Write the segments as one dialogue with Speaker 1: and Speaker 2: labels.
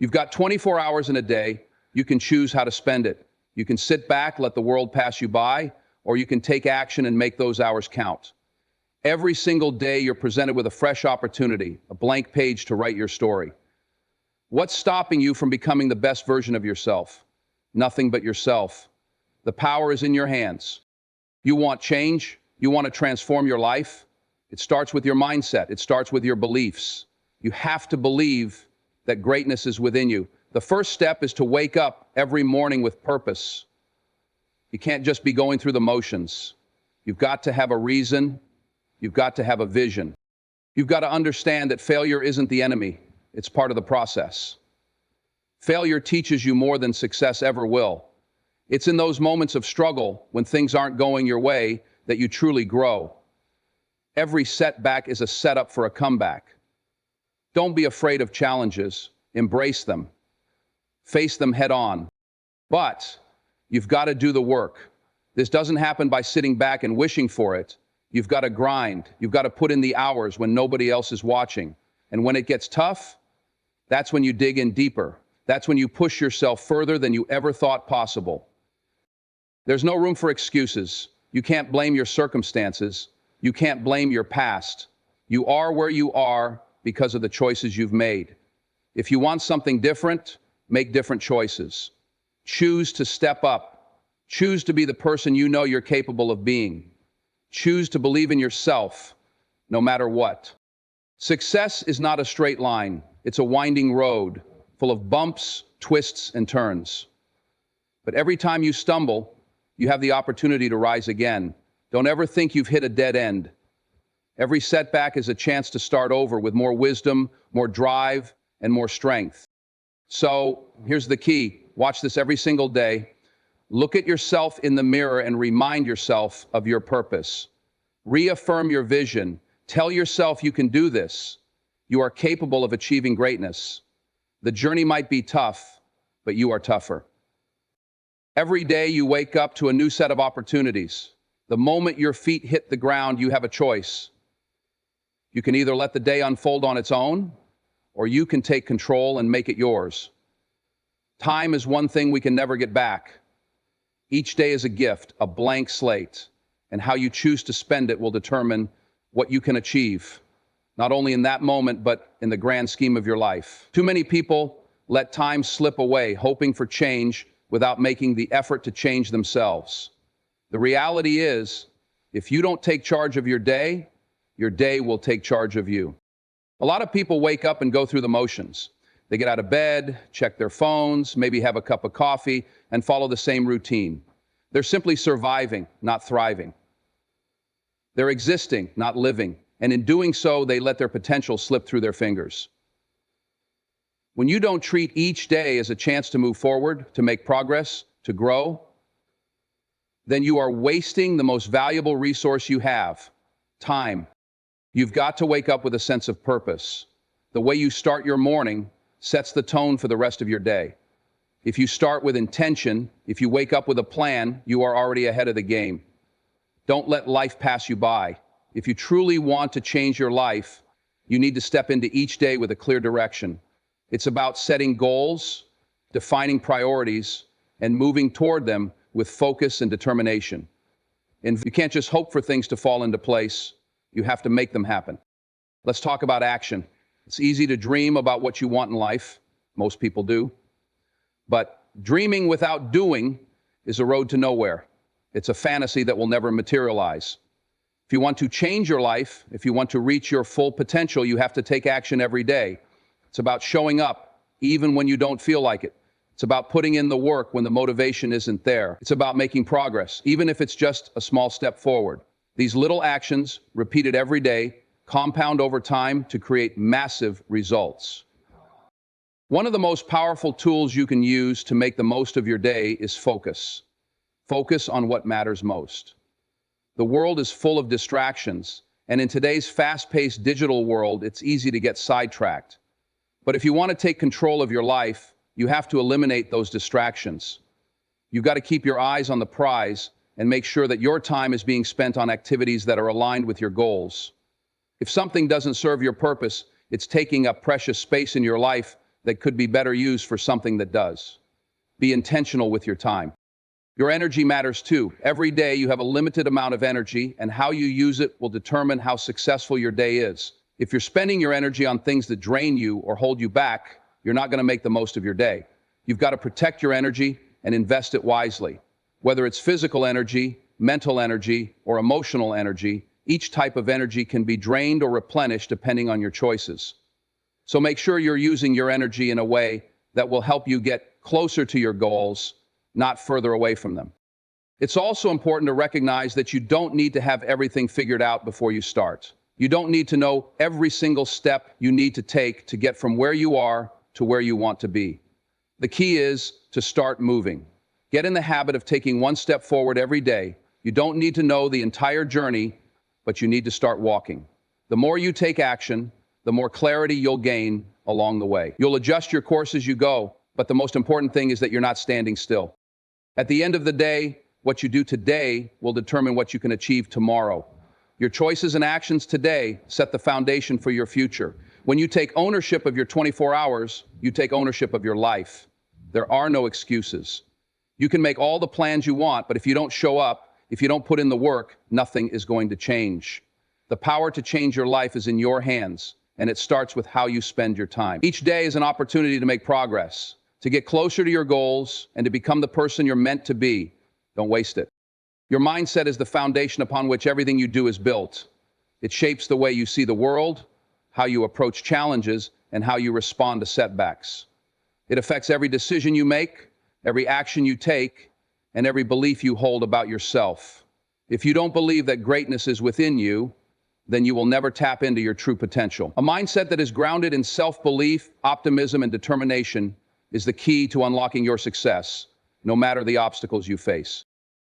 Speaker 1: You've got 24 hours in a day. You can choose how to spend it. You can sit back, let the world pass you by, or you can take action and make those hours count. Every single day, you're presented with a fresh opportunity, a blank page to write your story. What's stopping you from becoming the best version of yourself? Nothing but yourself. The power is in your hands. You want change? You want to transform your life? It starts with your mindset. It starts with your beliefs. You have to believe that greatness is within you. The first step is to wake up every morning with purpose. You can't just be going through the motions. You've got to have a reason. You've got to have a vision. You've got to understand that failure isn't the enemy. It's part of the process. Failure teaches you more than success ever will. It's in those moments of struggle, when things aren't going your way, that you truly grow. Every setback is a setup for a comeback. Don't be afraid of challenges. Embrace them. Face them head on. But you've got to do the work. This doesn't happen by sitting back and wishing for it. You've got to grind. You've got to put in the hours when nobody else is watching. And when it gets tough, that's when you dig in deeper. That's when you push yourself further than you ever thought possible. There's no room for excuses. You can't blame your circumstances. You can't blame your past. You are where you are because of the choices you've made. If you want something different, make different choices. Choose to step up. Choose to be the person you know you're capable of being. Choose to believe in yourself, no matter what. Success is not a straight line. It's a winding road, full of bumps, twists, and turns. But every time you stumble, you have the opportunity to rise again. Don't ever think you've hit a dead end. Every setback is a chance to start over with more wisdom, more drive, and more strength. So here's the key. Watch this every single day. Look at yourself in the mirror and remind yourself of your purpose. Reaffirm your vision. Tell yourself you can do this. You are capable of achieving greatness. The journey might be tough, but you are tougher. Every day you wake up to a new set of opportunities. The moment your feet hit the ground, you have a choice. You can either let the day unfold on its own, or you can take control and make it yours. Time is one thing we can never get back. Each day is a gift, a blank slate, and how you choose to spend it will determine what you can achieve, not only in that moment, but in the grand scheme of your life. Too many people let time slip away, hoping for change without making the effort to change themselves. The reality is, if you don't take charge of your day will take charge of you. A lot of people wake up and go through the motions. They get out of bed, check their phones, maybe have a cup of coffee, and follow the same routine. They're simply surviving, not thriving. They're existing, not living. And in doing so, they let their potential slip through their fingers. When you don't treat each day as a chance to move forward, to make progress, to grow, then you are wasting the most valuable resource you have, time. You've got to wake up with a sense of purpose. The way you start your morning sets the tone for the rest of your day. If you start with intention, if you wake up with a plan, you are already ahead of the game. Don't let life pass you by. If you truly want to change your life, you need to step into each day with a clear direction. It's about setting goals, defining priorities, and moving toward them with focus and determination. And you can't just hope for things to fall into place. You have to make them happen. Let's talk about action. It's easy to dream about what you want in life. Most people do. But dreaming without doing is a road to nowhere. It's a fantasy that will never materialize. If you want to change your life, if you want to reach your full potential, you have to take action every day. It's about showing up, even when you don't feel like it. It's about putting in the work when the motivation isn't there. It's about making progress, even if it's just a small step forward. These little actions, repeated every day, compound over time to create massive results. One of the most powerful tools you can use to make the most of your day is focus. Focus on what matters most. The world is full of distractions, and in today's fast-paced digital world, it's easy to get sidetracked. But if you want to take control of your life, you have to eliminate those distractions. You've got to keep your eyes on the prize and make sure that your time is being spent on activities that are aligned with your goals. If something doesn't serve your purpose, it's taking up precious space in your life, that could be better used for something that does. Be intentional with your time. Your energy matters too. Every day you have a limited amount of energy, and how you use it will determine how successful your day is. If you're spending your energy on things that drain you or hold you back, you're not going to make the most of your day. You've got to protect your energy and invest it wisely. Whether it's physical energy, mental energy, or emotional energy, each type of energy can be drained or replenished depending on your choices. So make sure you're using your energy in a way that will help you get closer to your goals, not further away from them. It's also important to recognize that you don't need to have everything figured out before you start. You don't need to know every single step you need to take to get from where you are to where you want to be. The key is to start moving. Get in the habit of taking one step forward every day. You don't need to know the entire journey, but you need to start walking. The more you take action, the more clarity you'll gain along the way. You'll adjust your course as you go, but the most important thing is that you're not standing still. At the end of the day, what you do today will determine what you can achieve tomorrow. Your choices and actions today set the foundation for your future. When you take ownership of your 24 hours, you take ownership of your life. There are no excuses. You can make all the plans you want, but if you don't show up, if you don't put in the work, nothing is going to change. The power to change your life is in your hands, and it starts with how you spend your time. Each day is an opportunity to make progress, to get closer to your goals, and to become the person you're meant to be. Don't waste it. Your mindset is the foundation upon which everything you do is built. It shapes the way you see the world, how you approach challenges, and how you respond to setbacks. It affects every decision you make, every action you take, and every belief you hold about yourself. If you don't believe that greatness is within you, then you will never tap into your true potential. A mindset that is grounded in self-belief, optimism, and determination is the key to unlocking your success, no matter the obstacles you face.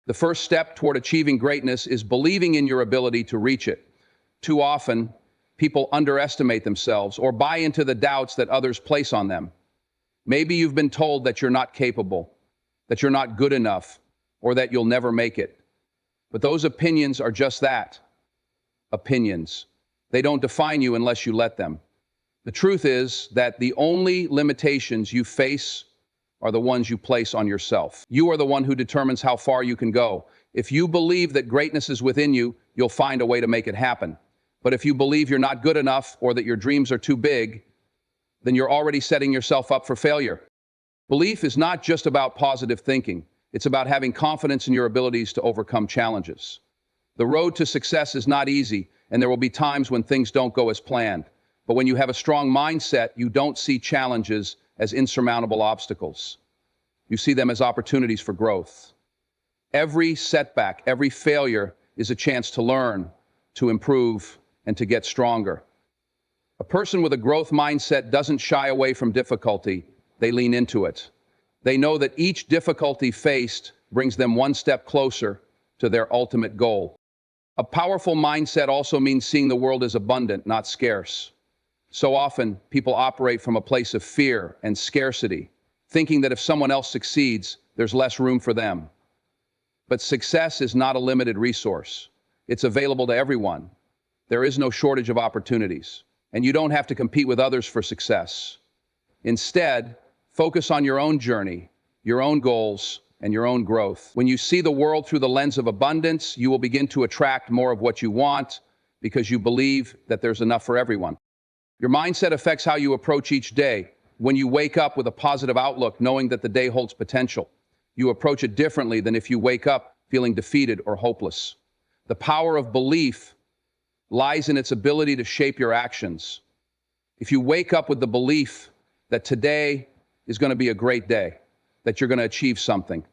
Speaker 1: The first step toward achieving greatness is believing in your ability to reach it. Too often, people underestimate themselves or buy into the doubts that others place on them. Maybe you've been told that you're not capable, that you're not good enough, or that you'll never make it. But those opinions are just that, opinions. They don't define you unless you let them. The truth is that the only limitations you face are the ones you place on yourself. You are the one who determines how far you can go. If you believe that greatness is within you, you'll find a way to make it happen. But if you believe you're not good enough or that your dreams are too big, then you're already setting yourself up for failure. Belief is not just about positive thinking. It's about having confidence in your abilities to overcome challenges. The road to success is not easy, and there will be times when things don't go as planned. But when you have a strong mindset, you don't see challenges as insurmountable obstacles. You see them as opportunities for growth. Every setback, every failure is a chance to learn, to improve, and to get stronger. A person with a growth mindset doesn't shy away from difficulty. They lean into it. They know that each difficulty faced brings them one step closer to their ultimate goal. A powerful mindset also means seeing the world as abundant, not scarce. So often, people operate from a place of fear and scarcity, thinking that if someone else succeeds, there's less room for them. But success is not a limited resource. It's available to everyone. There is no shortage of opportunities, and you don't have to compete with others for success. Instead, focus on your own journey, your own goals, and your own growth. When you see the world through the lens of abundance, you will begin to attract more of what you want because you believe that there's enough for everyone. Your mindset affects how you approach each day. When you wake up with a positive outlook, knowing that the day holds potential, you approach it differently than if you wake up feeling defeated or hopeless. The power of belief lies in its ability to shape your actions. If you wake up with the belief that today is going to be a great day, that you're going to achieve something,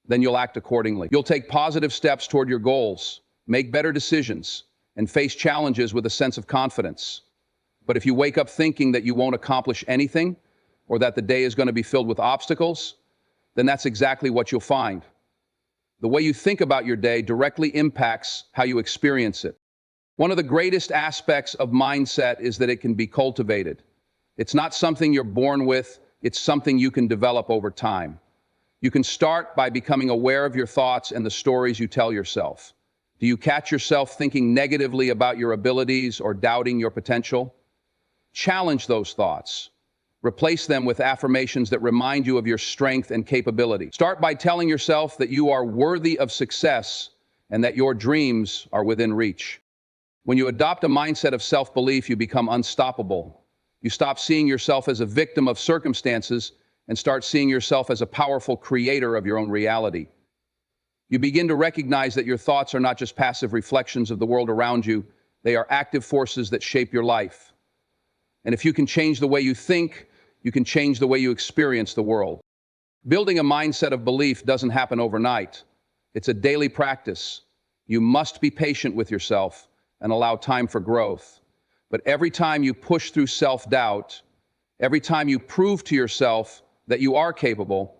Speaker 1: then you'll act accordingly. You'll take positive steps toward your goals, make better decisions, and face challenges with a sense of confidence. But if you wake up thinking that you won't accomplish anything, or that the day is going to be filled with obstacles, then that's exactly what you'll find. The way you think about your day directly impacts how you experience it. One of the greatest aspects of mindset is that it can be cultivated. It's not something you're born with, it's something you can develop over time. You can start by becoming aware of your thoughts and the stories you tell yourself. Do you catch yourself thinking negatively about your abilities or doubting your potential? Challenge those thoughts. Replace them with affirmations that remind you of your strength and capability. Start by telling yourself that you are worthy of success and that your dreams are within reach. When you adopt a mindset of self-belief, you become unstoppable. You stop seeing yourself as a victim of circumstances and start seeing yourself as a powerful creator of your own reality. You begin to recognize that your thoughts are not just passive reflections of the world around you, they are active forces that shape your life. And if you can change the way you think, you can change the way you experience the world. Building a mindset of belief doesn't happen overnight. It's a daily practice. You must be patient with yourself and allow time for growth. But every time you push through self-doubt, every time you prove to yourself that you are capable,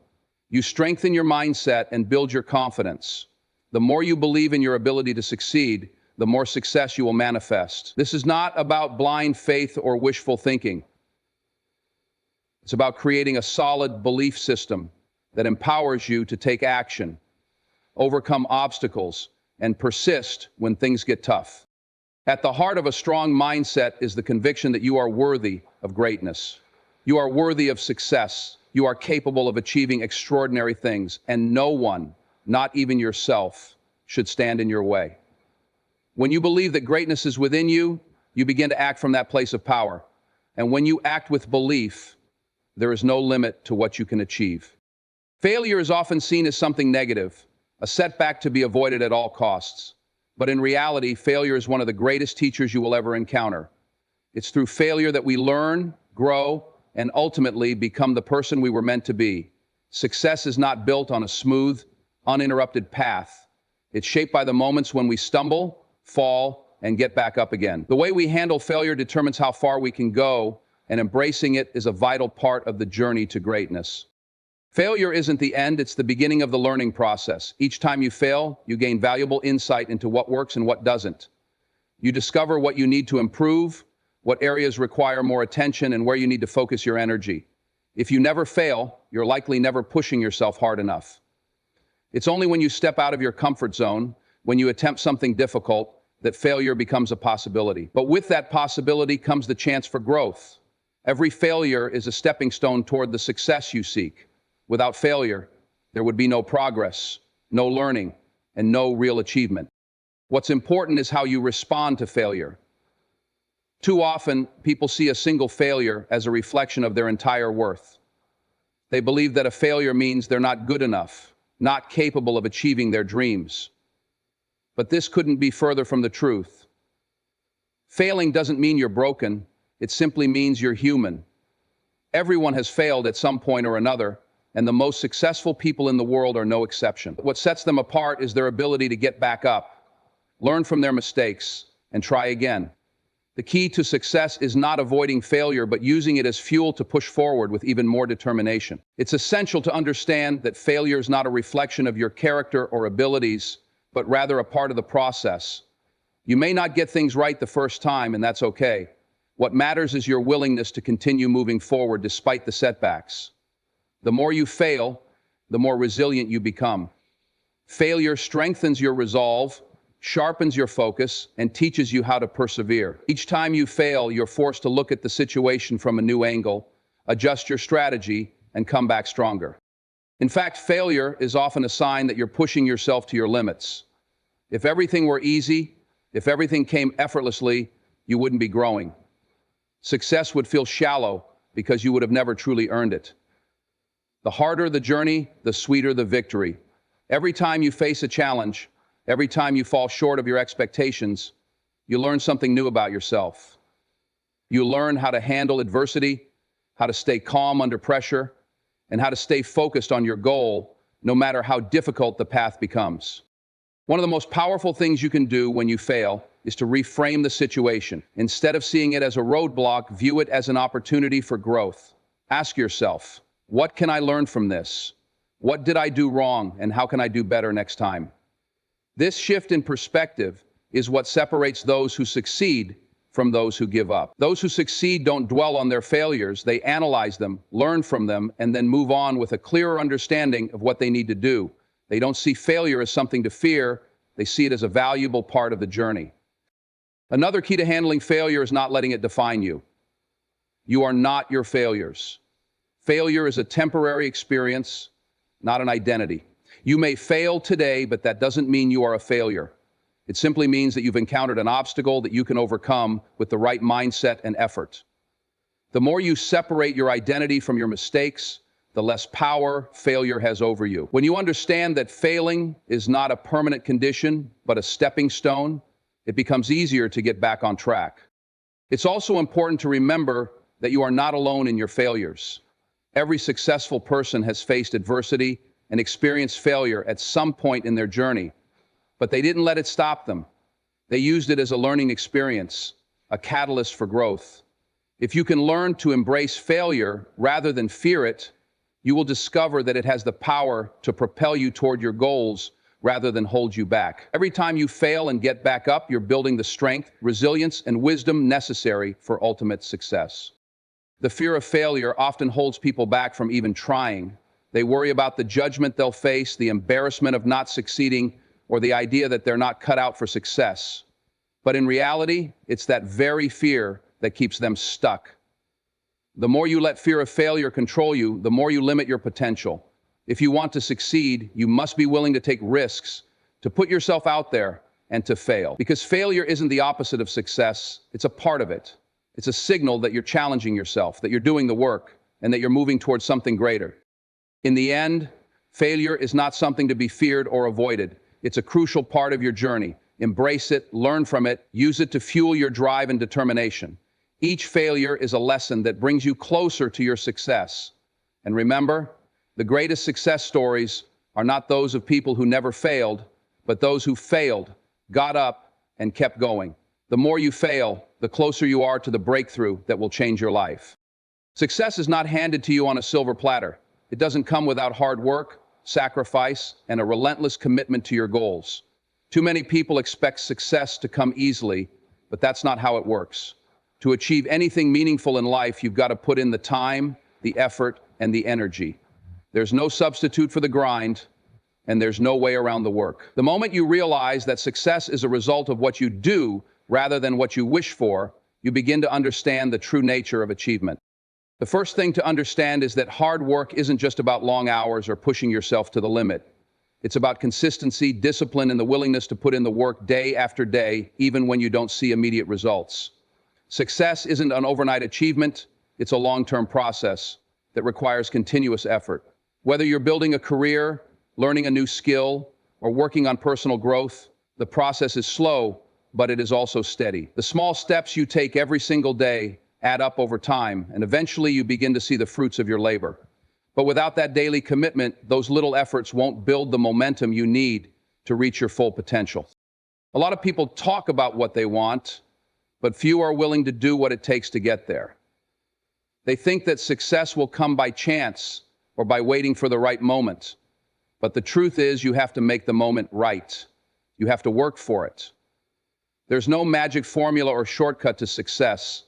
Speaker 1: you strengthen your mindset and build your confidence. The more you believe in your ability to succeed, the more success you will manifest. This is not about blind faith or wishful thinking. It's about creating a solid belief system that empowers you to take action, overcome obstacles, and persist when things get tough. At the heart of a strong mindset is the conviction that you are worthy of greatness. You are worthy of success. You are capable of achieving extraordinary things, and no one, not even yourself, should stand in your way. When you believe that greatness is within you, you begin to act from that place of power. And when you act with belief, there is no limit to what you can achieve. Failure is often seen as something negative, a setback to be avoided at all costs. But in reality, failure is one of the greatest teachers you will ever encounter. It's through failure that we learn, grow, and ultimately become the person we were meant to be. Success is not built on a smooth, uninterrupted path. It's shaped by the moments when we stumble, fall, and get back up again. The way we handle failure determines how far we can go, and embracing it is a vital part of the journey to greatness. Failure isn't the end, it's the beginning of the learning process. Each time you fail, you gain valuable insight into what works and what doesn't. You discover what you need to improve, what areas require more attention, and where you need to focus your energy. If you never fail, you're likely never pushing yourself hard enough. It's only when you step out of your comfort zone, when you attempt something difficult, that failure becomes a possibility. But with that possibility comes the chance for growth. Every failure is a stepping stone toward the success you seek. Without failure, there would be no progress, no learning, and no real achievement. What's important is how you respond to failure. Too often, people see a single failure as a reflection of their entire worth. They believe that a failure means they're not good enough, not capable of achieving their dreams. But this couldn't be further from the truth. Failing doesn't mean you're broken. It simply means you're human. Everyone has failed at some point or another, and the most successful people in the world are no exception. What sets them apart is their ability to get back up, learn from their mistakes, and try again. The key to success is not avoiding failure, but using it as fuel to push forward with even more determination. It's essential to understand that failure is not a reflection of your character or abilities, but rather a part of the process. You may not get things right the first time, and that's okay. What matters is your willingness to continue moving forward despite the setbacks. The more you fail, the more resilient you become. Failure strengthens your resolve, sharpens your focus, and teaches you how to persevere. Each time you fail, you're forced to look at the situation from a new angle, adjust your strategy, and come back stronger. In fact, failure is often a sign that you're pushing yourself to your limits. If everything were easy, if everything came effortlessly, you wouldn't be growing. Success would feel shallow because you would have never truly earned it. The harder the journey, the sweeter the victory. Every time you face a challenge, every time you fall short of your expectations, you learn something new about yourself. You learn how to handle adversity, how to stay calm under pressure, and how to stay focused on your goal, no matter how difficult the path becomes. One of the most powerful things you can do when you fail is to reframe the situation. Instead of seeing it as a roadblock, view it as an opportunity for growth. Ask yourself, what can I learn from this? What did I do wrong, and how can I do better next time? This shift in perspective is what separates those who succeed from those who give up. Those who succeed don't dwell on their failures, they analyze them, learn from them, and then move on with a clearer understanding of what they need to do. They don't see failure as something to fear, they see it as a valuable part of the journey. Another key to handling failure is not letting it define you. You are not your failures. Failure is a temporary experience, not an identity. You may fail today, but that doesn't mean you are a failure. It simply means that you've encountered an obstacle that you can overcome with the right mindset and effort. The more you separate your identity from your mistakes, the less power failure has over you. When you understand that failing is not a permanent condition, but a stepping stone, it becomes easier to get back on track. It's also important to remember that you are not alone in your failures. Every successful person has faced adversity and experienced failure at some point in their journey, but they didn't let it stop them. They used it as a learning experience, a catalyst for growth. If you can learn to embrace failure rather than fear it, you will discover that it has the power to propel you toward your goals rather than hold you back. Every time you fail and get back up, you're building the strength, resilience, and wisdom necessary for ultimate success. The fear of failure often holds people back from even trying. They worry about the judgment they'll face, the embarrassment of not succeeding, or the idea that they're not cut out for success. But in reality, it's that very fear that keeps them stuck. The more you let fear of failure control you, the more you limit your potential. If you want to succeed, you must be willing to take risks, to put yourself out there, and to fail. Because failure isn't the opposite of success, it's a part of it. It's a signal that you're challenging yourself, that you're doing the work, and that you're moving towards something greater. In the end, failure is not something to be feared or avoided. It's a crucial part of your journey. Embrace it, learn from it, use it to fuel your drive and determination. Each failure is a lesson that brings you closer to your success. And remember, the greatest success stories are not those of people who never failed, but those who failed, got up, and kept going. The more you fail, the closer you are to the breakthrough that will change your life. Success is not handed to you on a silver platter. It doesn't come without hard work, sacrifice, and a relentless commitment to your goals. Too many people expect success to come easily, but that's not how it works. To achieve anything meaningful in life, you've got to put in the time, the effort, and the energy. There's no substitute for the grind, and there's no way around the work. The moment you realize that success is a result of what you do rather than what you wish for, you begin to understand the true nature of achievement. The first thing to understand is that hard work isn't just about long hours or pushing yourself to the limit. It's about consistency, discipline, and the willingness to put in the work day after day, even when you don't see immediate results. Success isn't an overnight achievement, it's a long-term process that requires continuous effort. Whether you're building a career, learning a new skill, or working on personal growth, the process is slow, but it is also steady. The small steps you take every single day add up over time, and eventually you begin to see the fruits of your labor. But without that daily commitment, those little efforts won't build the momentum you need to reach your full potential. A lot of people talk about what they want, but few are willing to do what it takes to get there. They think that success will come by chance or by waiting for the right moment. But the truth is, you have to make the moment right. You have to work for it. There's no magic formula or shortcut to success.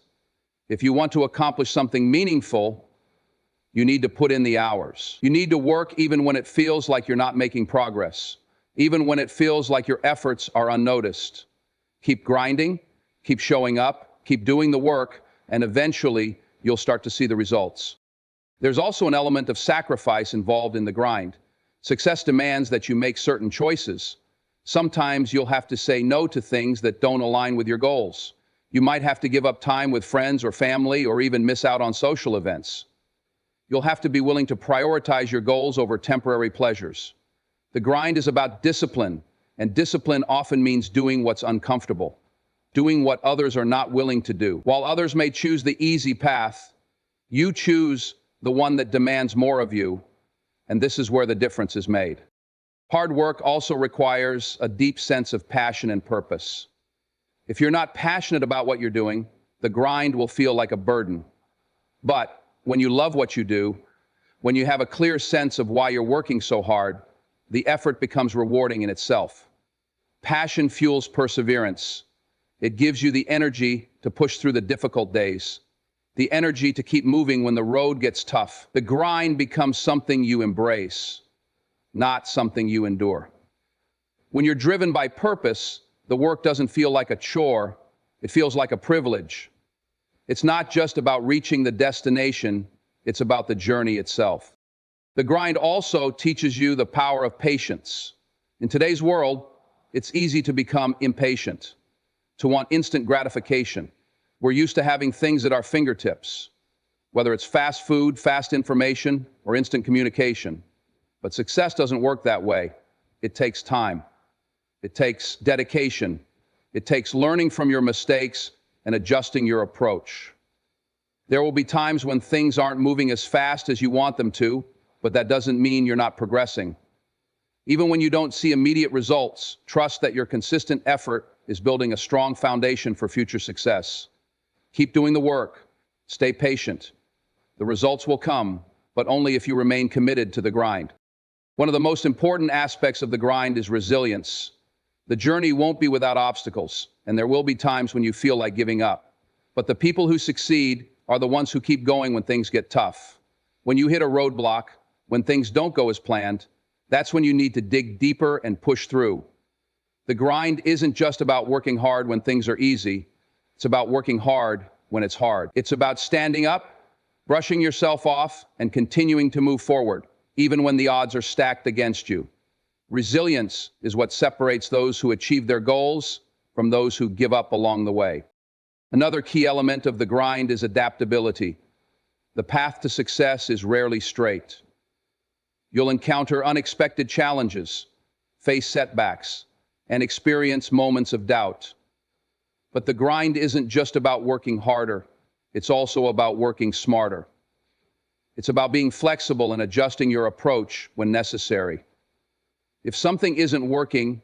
Speaker 1: If you want to accomplish something meaningful, you need to put in the hours. You need to work even when it feels like you're not making progress, even when it feels like your efforts are unnoticed. Keep grinding, keep showing up, keep doing the work, and eventually you'll start to see the results. There's also an element of sacrifice involved in the grind. Success demands that you make certain choices. Sometimes you'll have to say no to things that don't align with your goals. You might have to give up time with friends or family, or even miss out on social events. You'll have to be willing to prioritize your goals over temporary pleasures. The grind is about discipline, and discipline often means doing what's uncomfortable, doing what others are not willing to do. While others may choose the easy path, you choose the one that demands more of you, and this is where the difference is made. Hard work also requires a deep sense of passion and purpose. If you're not passionate about what you're doing, the grind will feel like a burden. But when you love what you do, when you have a clear sense of why you're working so hard, the effort becomes rewarding in itself. Passion fuels perseverance. It gives you the energy to push through the difficult days, the energy to keep moving when the road gets tough. The grind becomes something you embrace, not something you endure. When you're driven by purpose, the work doesn't feel like a chore, it feels like a privilege. It's not just about reaching the destination, it's about the journey itself. The grind also teaches you the power of patience. In today's world, it's easy to become impatient, to want instant gratification. We're used to having things at our fingertips, whether it's fast food, fast information, or instant communication. But success doesn't work that way. It takes time. It takes dedication. It takes learning from your mistakes and adjusting your approach. There will be times when things aren't moving as fast as you want them to, but that doesn't mean you're not progressing. Even when you don't see immediate results, trust that your consistent effort is building a strong foundation for future success. Keep doing the work. Stay patient. The results will come, but only if you remain committed to the grind. One of the most important aspects of the grind is resilience. The journey won't be without obstacles, and there will be times when you feel like giving up. But the people who succeed are the ones who keep going when things get tough. When you hit a roadblock, when things don't go as planned, that's when you need to dig deeper and push through. The grind isn't just about working hard when things are easy. It's about working hard when it's hard. It's about standing up, brushing yourself off, and continuing to move forward, even when the odds are stacked against you. Resilience is what separates those who achieve their goals from those who give up along the way. Another key element of the grind is adaptability. The path to success is rarely straight. You'll encounter unexpected challenges, face setbacks, and experience moments of doubt. But the grind isn't just about working harder. It's also about working smarter. It's about being flexible and adjusting your approach when necessary. If something isn't working,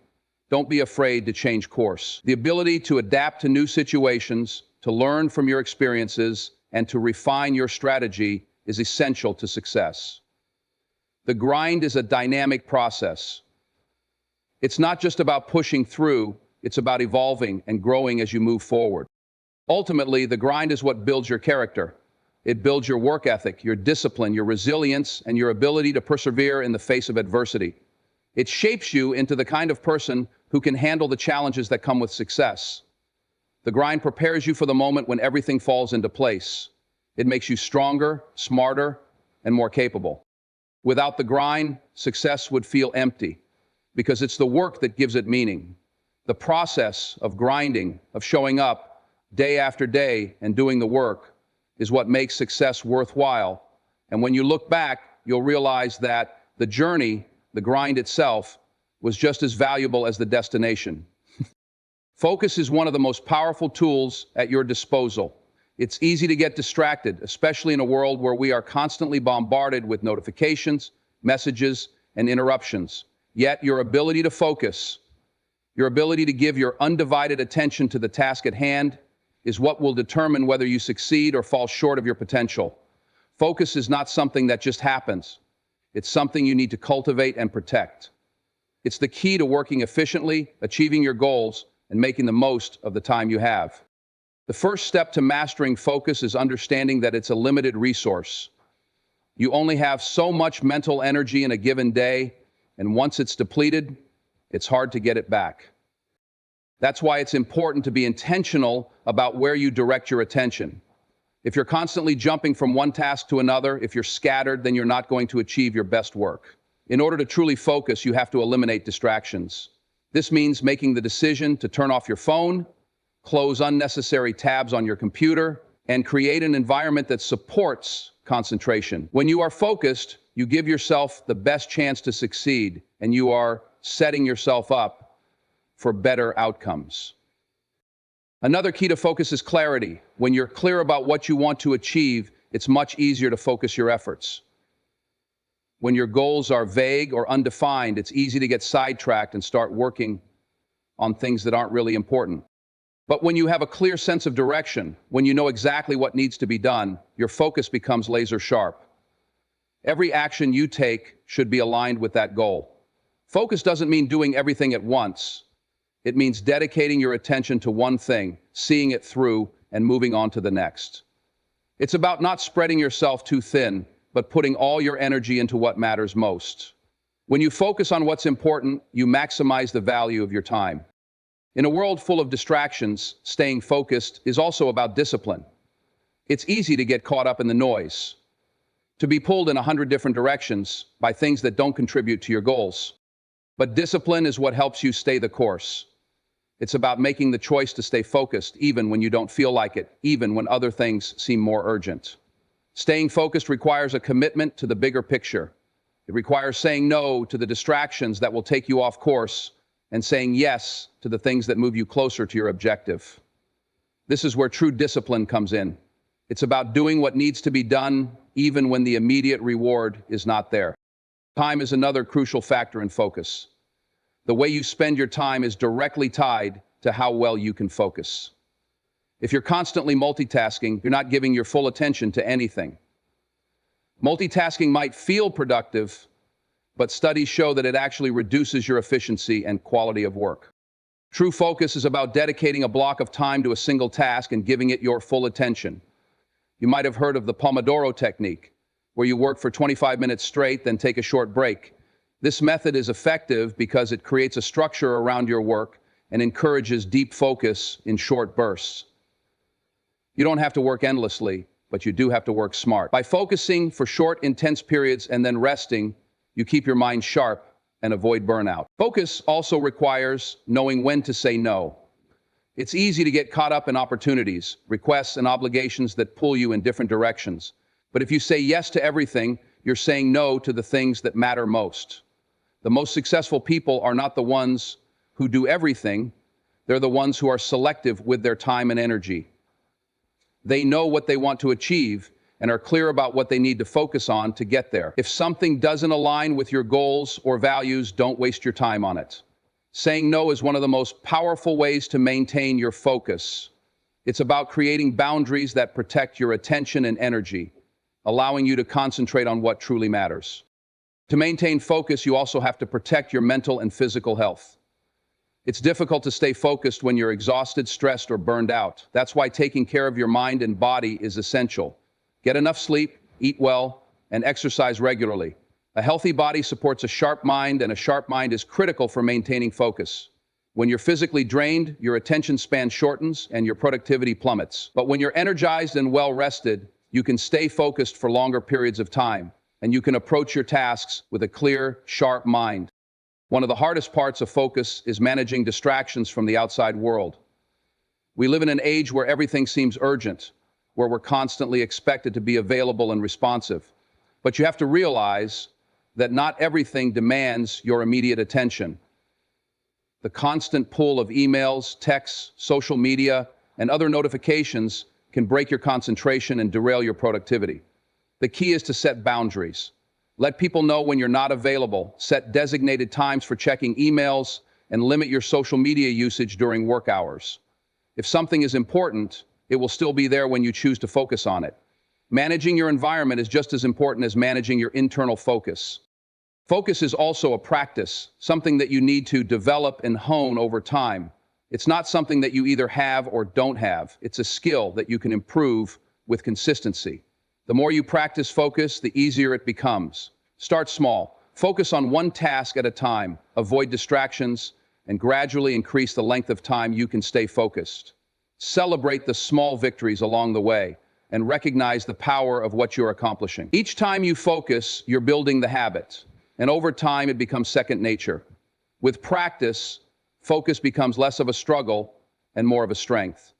Speaker 1: don't be afraid to change course. The ability to adapt to new situations, to learn from your experiences, and to refine your strategy is essential to success. The grind is a dynamic process. It's not just about pushing through, it's about evolving and growing as you move forward. Ultimately, the grind is what builds your character. It builds your work ethic, your discipline, your resilience, and your ability to persevere in the face of adversity. It shapes you into the kind of person who can handle the challenges that come with success. The grind prepares you for the moment when everything falls into place. It makes you stronger, smarter, and more capable. Without the grind, success would feel empty, because it's the work that gives it meaning. The process of grinding, of showing up day after day and doing the work, is what makes success worthwhile. And when you look back, you'll realize that the journey, the grind itself, was just as valuable as the destination. Focus is one of the most powerful tools at your disposal. It's easy to get distracted, especially in a world where we are constantly bombarded with notifications, messages, and interruptions. Yet your ability to focus, your ability to give your undivided attention to the task at hand, is what will determine whether you succeed or fall short of your potential. Focus is not something that just happens. It's something you need to cultivate and protect. It's the key to working efficiently, achieving your goals, and making the most of the time you have. The first step to mastering focus is understanding that it's a limited resource. You only have so much mental energy in a given day, and once it's depleted, it's hard to get it back. That's why it's important to be intentional about where you direct your attention. If you're constantly jumping from one task to another, if you're scattered, then you're not going to achieve your best work. In order to truly focus, you have to eliminate distractions. This means making the decision to turn off your phone, close unnecessary tabs on your computer, and create an environment that supports concentration. When you are focused, you give yourself the best chance to succeed, and you are setting yourself up for better outcomes. Another key to focus is clarity. When you're clear about what you want to achieve, it's much easier to focus your efforts. When your goals are vague or undefined, it's easy to get sidetracked and start working on things that aren't really important. But when you have a clear sense of direction, when you know exactly what needs to be done, your focus becomes laser sharp. Every action you take should be aligned with that goal. Focus doesn't mean doing everything at once. It means dedicating your attention to one thing, seeing it through, and moving on to the next. It's about not spreading yourself too thin, but putting all your energy into what matters most. When you focus on what's important, you maximize the value of your time. In a world full of distractions, staying focused is also about discipline. It's easy to get caught up in the noise, to be pulled in 100 different directions by things that don't contribute to your goals. But discipline is what helps you stay the course. It's about making the choice to stay focused even when you don't feel like it, even when other things seem more urgent. Staying focused requires a commitment to the bigger picture. It requires saying no to the distractions that will take you off course and saying yes to the things that move you closer to your objective. This is where true discipline comes in. It's about doing what needs to be done even when the immediate reward is not there. Time is another crucial factor in focus. The way you spend your time is directly tied to how well you can focus. If you're constantly multitasking, you're not giving your full attention to anything. Multitasking might feel productive, but studies show that it actually reduces your efficiency and quality of work. True focus is about dedicating a block of time to a single task and giving it your full attention. You might have heard of the Pomodoro technique, where you work for 25 minutes straight, then take a short break. This method is effective because it creates a structure around your work and encourages deep focus in short bursts. You don't have to work endlessly, but you do have to work smart. By focusing for short, intense periods and then resting, you keep your mind sharp and avoid burnout. Focus also requires knowing when to say no. It's easy to get caught up in opportunities, requests, and obligations that pull you in different directions. But if you say yes to everything, you're saying no to the things that matter most. The most successful people are not the ones who do everything. They're the ones who are selective with their time and energy. They know what they want to achieve and are clear about what they need to focus on to get there. If something doesn't align with your goals or values, don't waste your time on it. Saying no is one of the most powerful ways to maintain your focus. It's about creating boundaries that protect your attention and energy, allowing you to concentrate on what truly matters. To maintain focus, you also have to protect your mental and physical health. It's difficult to stay focused when you're exhausted, stressed, or burned out. That's why taking care of your mind and body is essential. Get enough sleep, eat well, and exercise regularly. A healthy body supports a sharp mind, and a sharp mind is critical for maintaining focus. When you're physically drained, your attention span shortens and your productivity plummets. But when you're energized and well-rested, you can stay focused for longer periods of time, and you can approach your tasks with a clear, sharp mind. One of the hardest parts of focus is managing distractions from the outside world. We live in an age where everything seems urgent, where we're constantly expected to be available and responsive. But you have to realize that not everything demands your immediate attention. The constant pull of emails, texts, social media, and other notifications can break your concentration and derail your productivity. The key is to set boundaries. Let people know when you're not available, set designated times for checking emails, and limit your social media usage during work hours. If something is important, it will still be there when you choose to focus on it. Managing your environment is just as important as managing your internal focus. Focus is also a practice, something that you need to develop and hone over time. It's not something that you either have or don't have. It's a skill that you can improve with consistency. The more you practice focus, the easier it becomes. Start small. Focus on one task at a time. Avoid distractions, and gradually increase the length of time you can stay focused. Celebrate the small victories along the way, and recognize the power of what you're accomplishing. Each time you focus, you're building the habit, and over time it becomes second nature. With practice, focus becomes less of a struggle and more of a strength.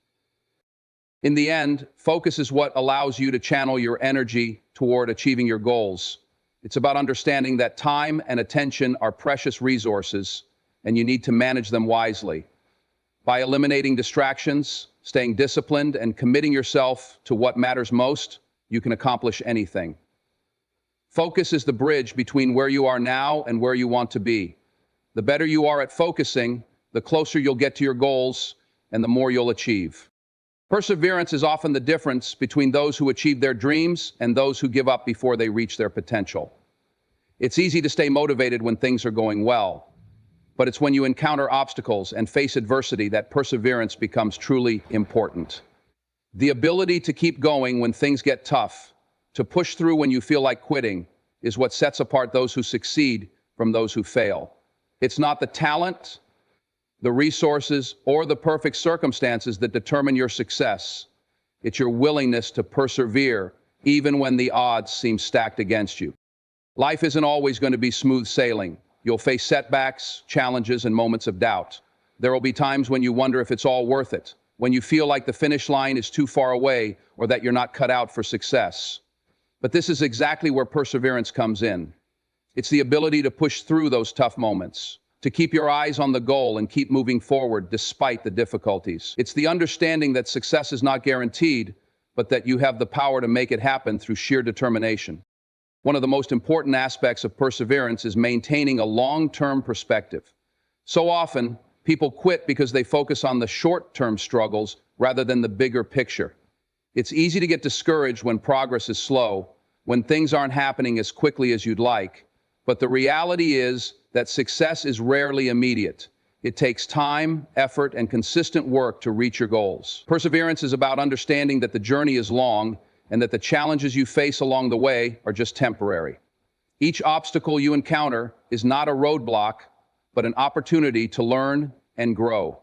Speaker 1: In the end, focus is what allows you to channel your energy toward achieving your goals. It's about understanding that time and attention are precious resources, and you need to manage them wisely. By eliminating distractions, staying disciplined, and committing yourself to what matters most, you can accomplish anything. Focus is the bridge between where you are now and where you want to be. The better you are at focusing, the closer you'll get to your goals, and the more you'll achieve. Perseverance is often the difference between those who achieve their dreams and those who give up before they reach their potential. It's easy to stay motivated when things are going well, but it's when you encounter obstacles and face adversity that perseverance becomes truly important. The ability to keep going when things get tough, to push through when you feel like quitting, is what sets apart those who succeed from those who fail. It's not the talent, the resources, or the perfect circumstances that determine your success. It's your willingness to persevere even when the odds seem stacked against you. Life isn't always going to be smooth sailing. You'll face setbacks, challenges, and moments of doubt. There will be times when you wonder if it's all worth it, when you feel like the finish line is too far away or that you're not cut out for success. But this is exactly where perseverance comes in. It's the ability to push through those tough moments, to keep your eyes on the goal and keep moving forward despite the difficulties. It's the understanding that success is not guaranteed, but that you have the power to make it happen through sheer determination. One of the most important aspects of perseverance is maintaining a long-term perspective. So often, people quit because they focus on the short-term struggles rather than the bigger picture. It's easy to get discouraged when progress is slow, when things aren't happening as quickly as you'd like, but the reality is that success is rarely immediate. It takes time, effort, and consistent work to reach your goals. Perseverance is about understanding that the journey is long and that the challenges you face along the way are just temporary. Each obstacle you encounter is not a roadblock, but an opportunity to learn and grow.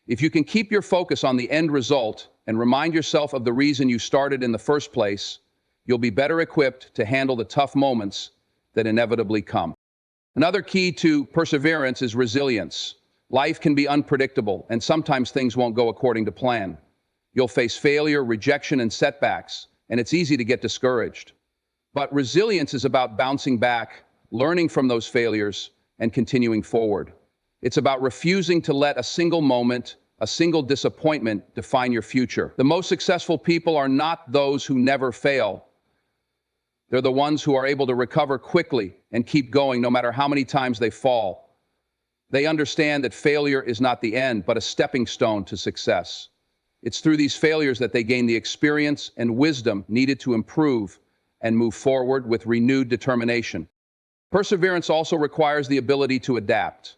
Speaker 1: If you can keep your focus on the end result and remind yourself of the reason you started in the first place, you'll be better equipped to handle the tough moments that inevitably come. Another key to perseverance is resilience. Life can be unpredictable, and sometimes things won't go according to plan. You'll face failure, rejection, and setbacks, and it's easy to get discouraged. But resilience is about bouncing back, learning from those failures, and continuing forward. It's about refusing to let a single moment, a single disappointment define your future. The most successful people are not those who never fail. They're the ones who are able to recover quickly and keep going no matter how many times they fall. They understand that failure is not the end, but a stepping stone to success. It's through these failures that they gain the experience and wisdom needed to improve and move forward with renewed determination. Perseverance also requires the ability to adapt.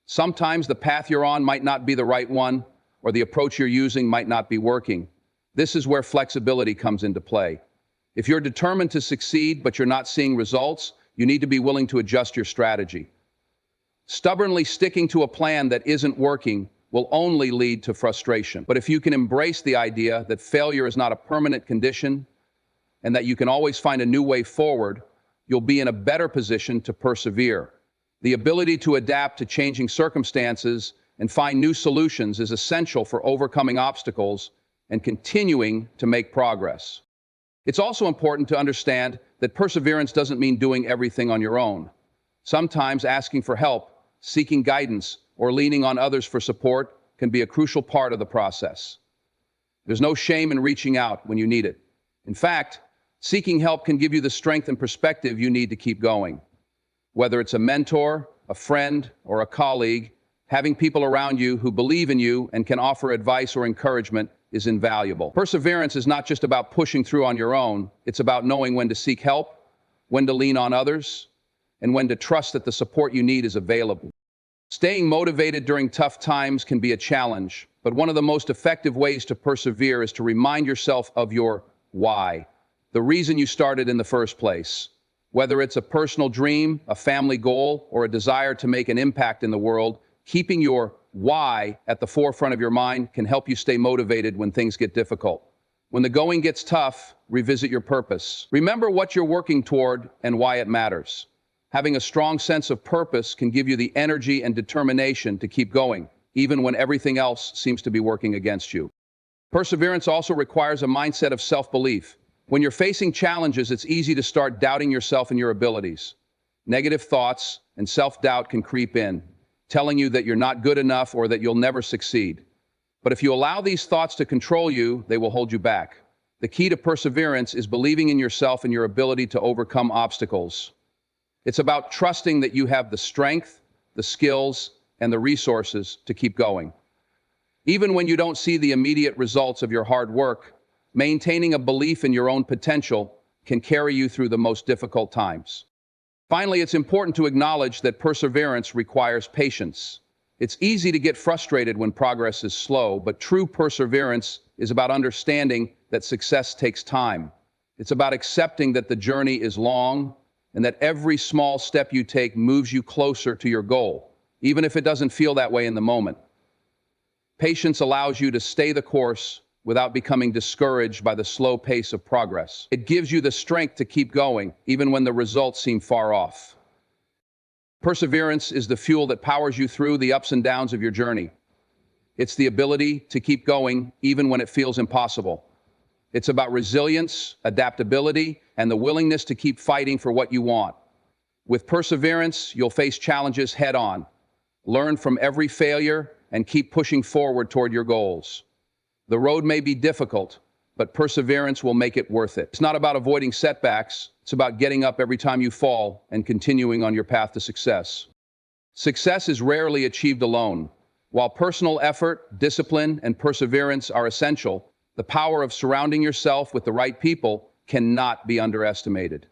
Speaker 1: Sometimes the path you're on might not be the right one, or the approach you're using might not be working. This is where flexibility comes into play. If you're determined to succeed, but you're not seeing results, you need to be willing to adjust your strategy. Stubbornly sticking to a plan that isn't working will only lead to frustration. But if you can embrace the idea that failure is not a permanent condition and that you can always find a new way forward, you'll be in a better position to persevere. The ability to adapt to changing circumstances and find new solutions is essential for overcoming obstacles and continuing to make progress. It's also important to understand that perseverance doesn't mean doing everything on your own. Sometimes asking for help, seeking guidance, or leaning on others for support can be a crucial part of the process. There's no shame in reaching out when you need it. In fact, seeking help can give you the strength and perspective you need to keep going. Whether it's a mentor, a friend, or a colleague, having people around you who believe in you and can offer advice or encouragement is invaluable. Perseverance is not just about pushing through on your own. It's about knowing when to seek help, when to lean on others, and when to trust that the support you need is available. Staying motivated during tough times can be a challenge, but one of the most effective ways to persevere is to remind yourself of your why, the reason you started in the first place. Whether it's a personal dream, a family goal, or a desire to make an impact in the world, keeping your why at the forefront of your mind can help you stay motivated when things get difficult. When the going gets tough, revisit your purpose. Remember what you're working toward and why it matters. Having a strong sense of purpose can give you the energy and determination to keep going, even when everything else seems to be working against you. Perseverance also requires a mindset of self-belief. When you're facing challenges, it's easy to start doubting yourself and your abilities. Negative thoughts and self-doubt can creep in, telling you that you're not good enough or that you'll never succeed. But if you allow these thoughts to control you, they will hold you back. The key to perseverance is believing in yourself and your ability to overcome obstacles. It's about trusting that you have the strength, the skills, and the resources to keep going. Even when you don't see the immediate results of your hard work, maintaining a belief in your own potential can carry you through the most difficult times. Finally, it's important to acknowledge that perseverance requires patience. It's easy to get frustrated when progress is slow, but true perseverance is about understanding that success takes time. It's about accepting that the journey is long and that every small step you take moves you closer to your goal, even if it doesn't feel that way in the moment. Patience allows you to stay the course without becoming discouraged by the slow pace of progress. It gives you the strength to keep going, even when the results seem far off. Perseverance is the fuel that powers you through the ups and downs of your journey. It's the ability to keep going, even when it feels impossible. It's about resilience, adaptability, and the willingness to keep fighting for what you want. With perseverance, you'll face challenges head-on, learn from every failure, and keep pushing forward toward your goals. The road may be difficult, but perseverance will make it worth it. It's not about avoiding setbacks, it's about getting up every time you fall and continuing on your path to success. Success is rarely achieved alone. While personal effort, discipline, and perseverance are essential, the power of surrounding yourself with the right people cannot be underestimated.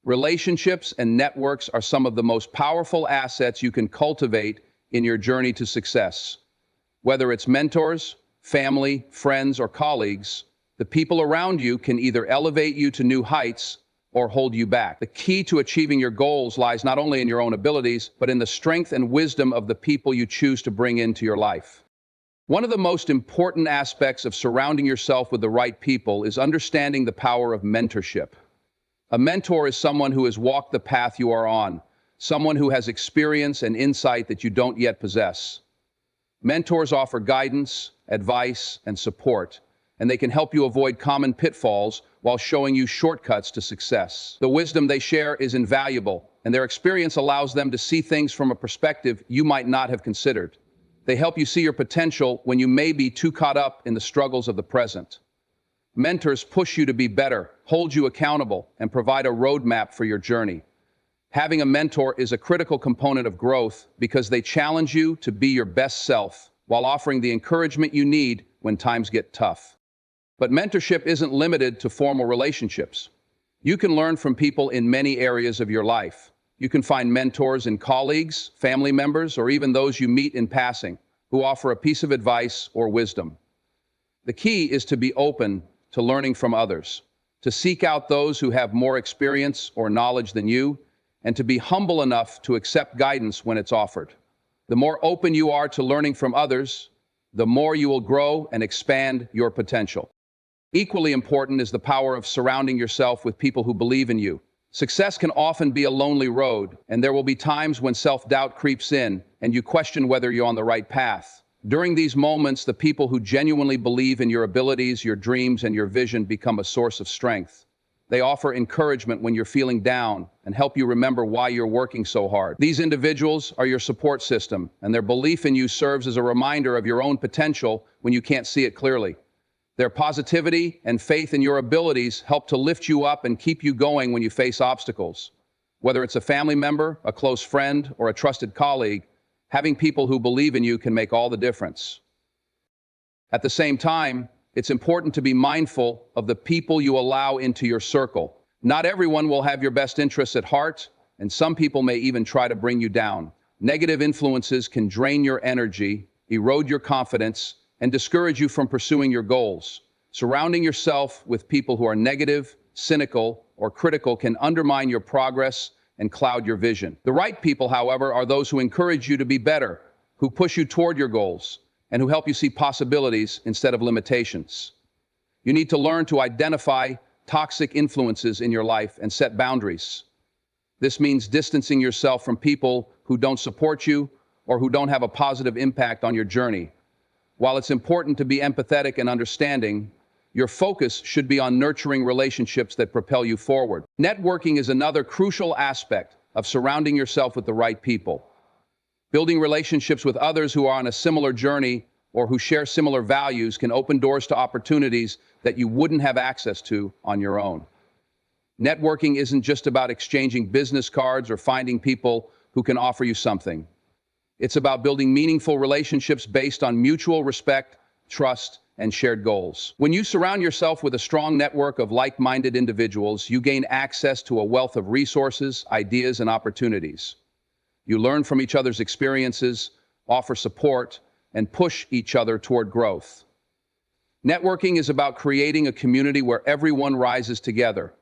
Speaker 1: Relationships and networks are some of the most powerful assets you can cultivate in your journey to success. Whether it's mentors, family, friends, or colleagues, the people around you can either elevate you to new heights or hold you back. The key to achieving your goals lies not only in your own abilities, but in the strength and wisdom of the people you choose to bring into your life. One of the most important aspects of surrounding yourself with the right people is understanding the power of mentorship. A mentor is someone who has walked the path you are on, someone who has experience and insight that you don't yet possess. Mentors offer guidance, advice, and support, and they can help you avoid common pitfalls while showing you shortcuts to success. The wisdom they share is invaluable, and their experience allows them to see things from a perspective you might not have considered. They help you see your potential when you may be too caught up in the struggles of the present. Mentors push you to be better, hold you accountable, and provide a roadmap for your journey. Having a mentor is a critical component of growth because they challenge you to be your best self while offering the encouragement you need when times get tough. But mentorship isn't limited to formal relationships. You can learn from people in many areas of your life. You can find mentors in colleagues, family members, or even those you meet in passing who offer a piece of advice or wisdom. The key is to be open to learning from others, to seek out those who have more experience or knowledge than you, and to be humble enough to accept guidance when it's offered. The more open you are to learning from others, the more you will grow and expand your potential. Equally important is the power of surrounding yourself with people who believe in you. Success can often be a lonely road, and there will be times when self-doubt creeps in and you question whether you're on the right path. During these moments, the people who genuinely believe in your abilities, your dreams, and your vision become a source of strength. They offer encouragement when you're feeling down and help you remember why you're working so hard. These individuals are your support system, and their belief in you serves as a reminder of your own potential when you can't see it clearly. Their positivity and faith in your abilities help to lift you up and keep you going when you face obstacles. Whether it's a family member, a close friend, or a trusted colleague, having people who believe in you can make all the difference. At the same time, it's important to be mindful of the people you allow into your circle. Not everyone will have your best interests at heart, and some people may even try to bring you down. Negative influences can drain your energy, erode your confidence, and discourage you from pursuing your goals. Surrounding yourself with people who are negative, cynical, or critical can undermine your progress and cloud your vision. The right people, however, are those who encourage you to be better, who push you toward your goals, and who help you see possibilities instead of limitations. You need to learn to identify toxic influences in your life and set boundaries. This means distancing yourself from people who don't support you or who don't have a positive impact on your journey. While it's important to be empathetic and understanding, your focus should be on nurturing relationships that propel you forward. Networking is another crucial aspect of surrounding yourself with the right people. Building relationships with others who are on a similar journey or who share similar values can open doors to opportunities that you wouldn't have access to on your own. Networking isn't just about exchanging business cards or finding people who can offer you something. It's about building meaningful relationships based on mutual respect, trust, and shared goals. When you surround yourself with a strong network of like-minded individuals, you gain access to a wealth of resources, ideas, and opportunities. You learn from each other's experiences, offer support, and push each other toward growth. Networking is about creating a community where everyone rises together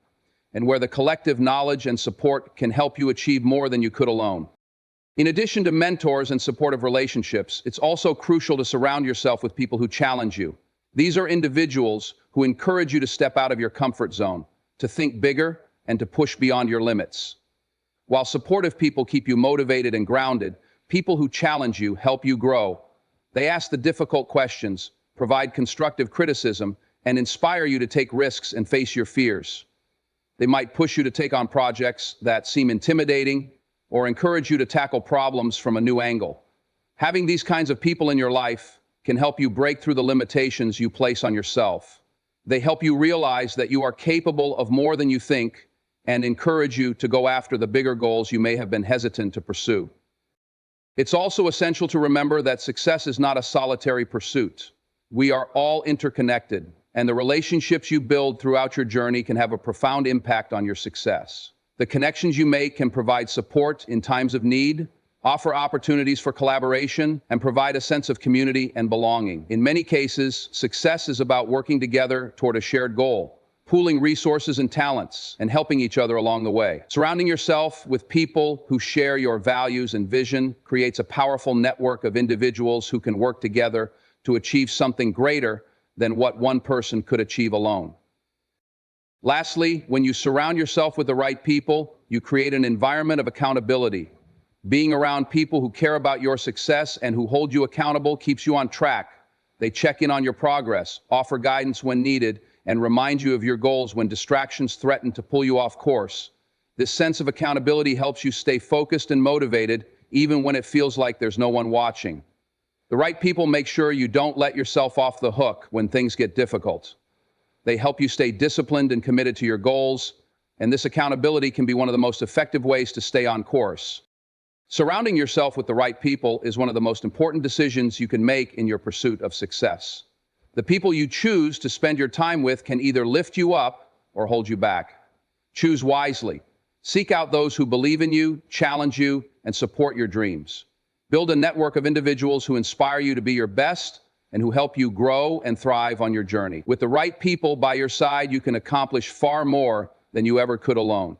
Speaker 1: and where the collective knowledge and support can help you achieve more than you could alone. In addition to mentors and supportive relationships, it's also crucial to surround yourself with people who challenge you. These are individuals who encourage you to step out of your comfort zone, to think bigger, and to push beyond your limits. While supportive people keep you motivated and grounded, people who challenge you help you grow. They ask the difficult questions, provide constructive criticism, and inspire you to take risks and face your fears. They might push you to take on projects that seem intimidating or encourage you to tackle problems from a new angle. Having these kinds of people in your life can help you break through the limitations you place on yourself. They help you realize that you are capable of more than you think and encourage you to go after the bigger goals you may have been hesitant to pursue. It's also essential to remember that success is not a solitary pursuit. We are all interconnected, and the relationships you build throughout your journey can have a profound impact on your success. The connections you make can provide support in times of need, offer opportunities for collaboration, and provide a sense of community and belonging. In many cases, success is about working together toward a shared goal, pooling resources and talents, and helping each other along the way. Surrounding yourself with people who share your values and vision creates a powerful network of individuals who can work together to achieve something greater than what one person could achieve alone. Lastly, when you surround yourself with the right people, you create an environment of accountability. Being around people who care about your success and who hold you accountable keeps you on track. They check in on your progress, offer guidance when needed, and remind you of your goals when distractions threaten to pull you off course. This sense of accountability helps you stay focused and motivated, even when it feels like there's no one watching. The right people make sure you don't let yourself off the hook when things get difficult. They help you stay disciplined and committed to your goals, and this accountability can be one of the most effective ways to stay on course. Surrounding yourself with the right people is one of the most important decisions you can make in your pursuit of success. The people you choose to spend your time with can either lift you up or hold you back. Choose wisely. Seek out those who believe in you, challenge you, and support your dreams. Build a network of individuals who inspire you to be your best and who help you grow and thrive on your journey. With the right people by your side, you can accomplish far more than you ever could alone.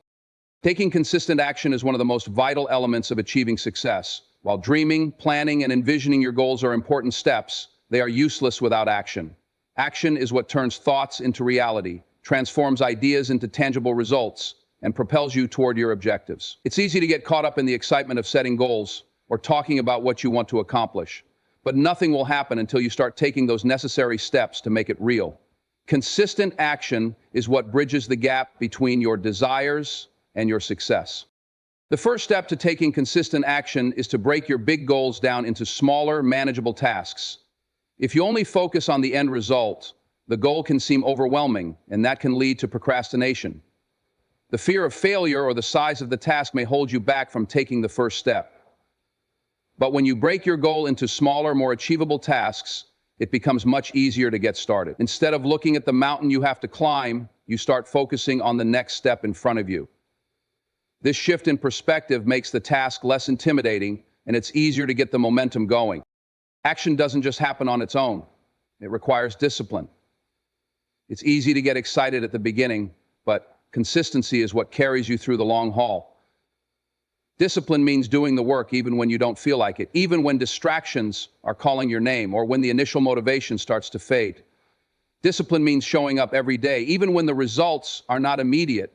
Speaker 1: Taking consistent action is one of the most vital elements of achieving success. While dreaming, planning, and envisioning your goals are important steps, they are useless without action. Action is what turns thoughts into reality, transforms ideas into tangible results, and propels you toward your objectives. It's easy to get caught up in the excitement of setting goals or talking about what you want to accomplish, but nothing will happen until you start taking those necessary steps to make it real. Consistent action is what bridges the gap between your desires and your success. The first step to taking consistent action is to break your big goals down into smaller, manageable tasks. If you only focus on the end result, the goal can seem overwhelming, and that can lead to procrastination. The fear of failure or the size of the task may hold you back from taking the first step. But when you break your goal into smaller, more achievable tasks, it becomes much easier to get started. Instead of looking at the mountain you have to climb, you start focusing on the next step in front of you. This shift in perspective makes the task less intimidating, and it's easier to get the momentum going. Action doesn't just happen on its own. It requires discipline. It's easy to get excited at the beginning, but consistency is what carries you through the long haul. Discipline means doing the work even when you don't feel like it, even when distractions are calling your name or when the initial motivation starts to fade. Discipline means showing up every day, even when the results are not immediate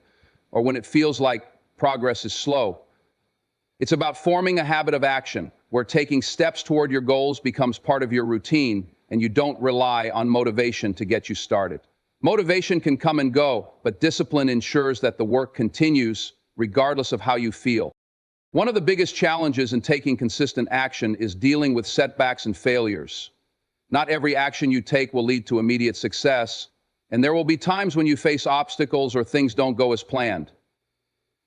Speaker 1: or when it feels like progress is slow. It's about forming a habit of action where taking steps toward your goals becomes part of your routine and you don't rely on motivation to get you started. Motivation can come and go, but discipline ensures that the work continues regardless of how you feel. One of the biggest challenges in taking consistent action is dealing with setbacks and failures. Not every action you take will lead to immediate success, and there will be times when you face obstacles or things don't go as planned.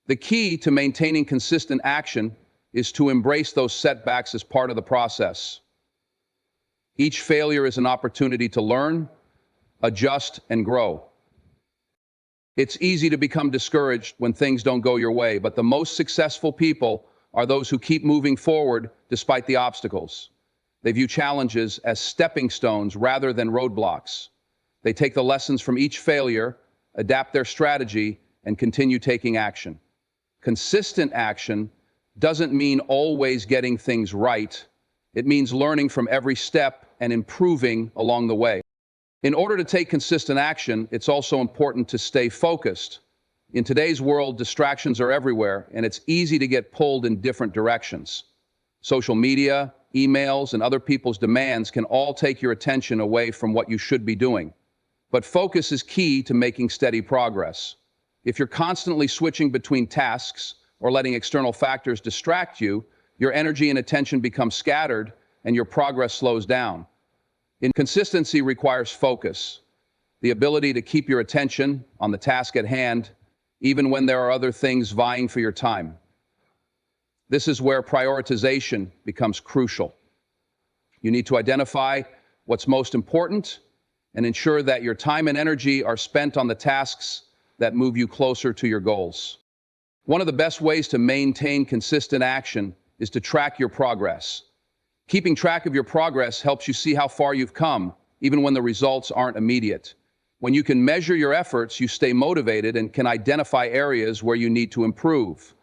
Speaker 1: The key to maintaining consistent action is to embrace those setbacks as part of the process. Each failure is an opportunity to learn, adjust, and grow. It's easy to become discouraged when things don't go your way, but the most successful people are those who keep moving forward despite the obstacles. They view challenges as stepping stones rather than roadblocks. They take the lessons from each failure, adapt their strategy, and continue taking action. Consistent action doesn't mean always getting things right. It means learning from every step and improving along the way. In order to take consistent action, it's also important to stay focused. In today's world, distractions are everywhere, and it's easy to get pulled in different directions. Social media, emails, and other people's demands can all take your attention away from what you should be doing. But focus is key to making steady progress. If you're constantly switching between tasks or letting external factors distract you, your energy and attention become scattered and your progress slows down. Consistency requires focus, the ability to keep your attention on the task at hand, even when there are other things vying for your time. This is where prioritization becomes crucial. You need to identify what's most important and ensure that your time and energy are spent on the tasks that move you closer to your goals. One of the best ways to maintain consistent action is to track your progress. Keeping track of your progress helps you see how far you've come, even when the results aren't immediate. When you can measure your efforts, you stay motivated and can identify areas where you need to improve.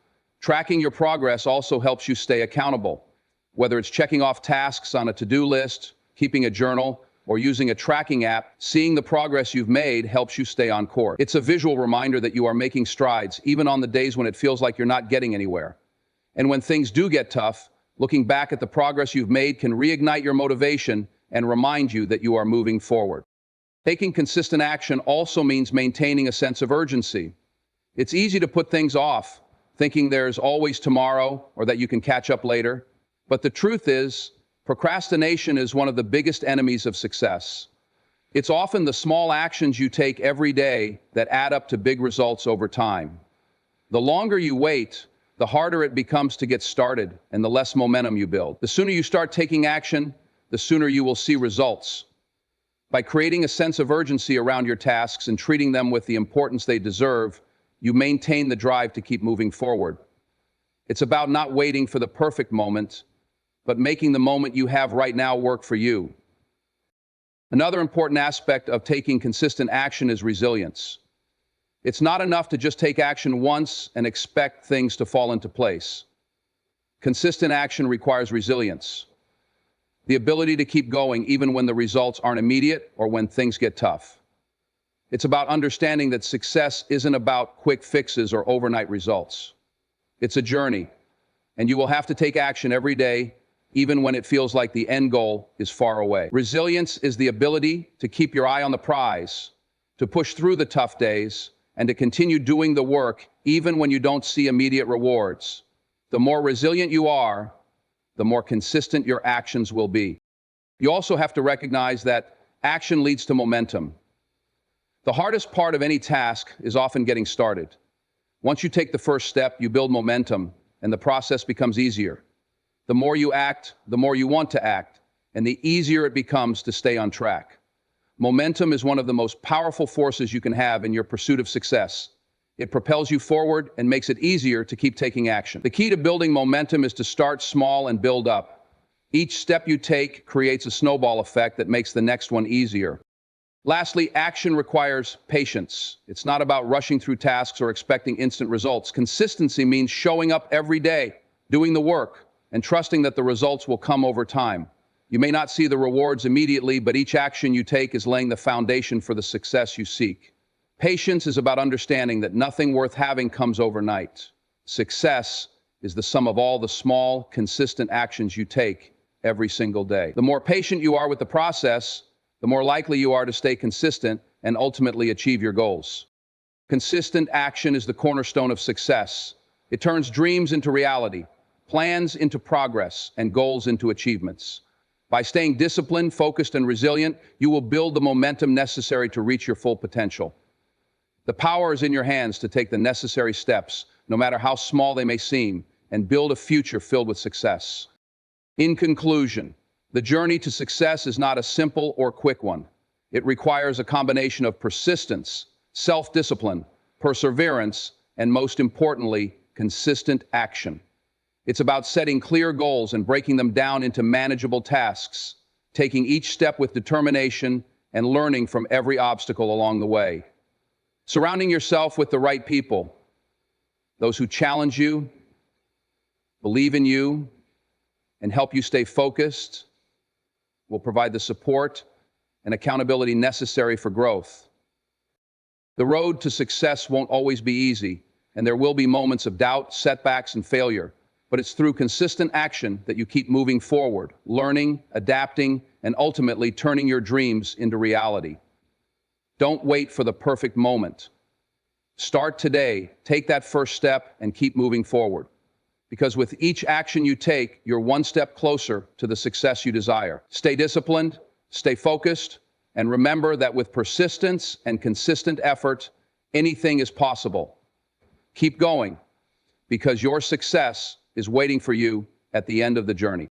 Speaker 1: Tracking your progress also helps you stay accountable. Whether it's checking off tasks on a to-do list, keeping a journal, or using a tracking app, seeing the progress you've made helps you stay on course. It's a visual reminder that you are making strides, even on the days when it feels like you're not getting anywhere. And when things do get tough, looking back at the progress you've made can reignite your motivation and remind you that you are moving forward. Taking consistent action also means maintaining a sense of urgency. It's easy to put things off, thinking there's always tomorrow or that you can catch up later. But the truth is, procrastination is one of the biggest enemies of success. It's often the small actions you take every day that add up to big results over time. The longer you wait, the harder it becomes to get started and the less momentum you build. The sooner you start taking action, the sooner you will see results. By creating a sense of urgency around your tasks and treating them with the importance they deserve, you maintain the drive to keep moving forward. It's about not waiting for the perfect moment, but making the moment you have right now work for you. Another important aspect of taking consistent action is resilience. It's not enough to just take action once and expect things to fall into place. Consistent action requires resilience, the ability to keep going even when the results aren't immediate or when things get tough. It's about understanding that success isn't about quick fixes or overnight results. It's a journey, and you will have to take action every day, even when it feels like the end goal is far away. Resilience is the ability to keep your eye on the prize, to push through the tough days, and to continue doing the work even when you don't see immediate rewards. The more resilient you are, the more consistent your actions will be. You also have to recognize that action leads to momentum. The hardest part of any task is often getting started. Once you take the first step, you build momentum, and the process becomes easier. The more you act, the more you want to act, and the easier it becomes to stay on track. Momentum is one of the most powerful forces you can have in your pursuit of success. It propels you forward and makes it easier to keep taking action. The key to building momentum is to start small and build up. Each step you take creates a snowball effect that makes the next one easier. Lastly, action requires patience. It's not about rushing through tasks or expecting instant results. Consistency means showing up every day, doing the work, and trusting that the results will come over time. You may not see the rewards immediately, but each action you take is laying the foundation for the success you seek. Patience is about understanding that nothing worth having comes overnight. Success is the sum of all the small, consistent actions you take every single day. The more patient you are with the process, the more likely you are to stay consistent and ultimately achieve your goals. Consistent action is the cornerstone of success. It turns dreams into reality, plans into progress, and goals into achievements. By staying disciplined, focused, and resilient, you will build the momentum necessary to reach your full potential. The power is in your hands to take the necessary steps, no matter how small they may seem, and build a future filled with success. In conclusion, the journey to success is not a simple or quick one. It requires a combination of persistence, self-discipline, perseverance, and most importantly, consistent action. It's about setting clear goals and breaking them down into manageable tasks, taking each step with determination and learning from every obstacle along the way. Surrounding yourself with the right people, those who challenge you, believe in you, and help you stay focused, will provide the support and accountability necessary for growth. The road to success won't always be easy, and there will be moments of doubt, setbacks, and failure. But it's through consistent action that you keep moving forward, learning, adapting, and ultimately turning your dreams into reality. Don't wait for the perfect moment. Start today, take that first step, and keep moving forward. Because with each action you take, you're one step closer to the success you desire. Stay disciplined, stay focused, and remember that with persistence and consistent effort, anything is possible. Keep going, because your success is waiting for you at the end of the journey.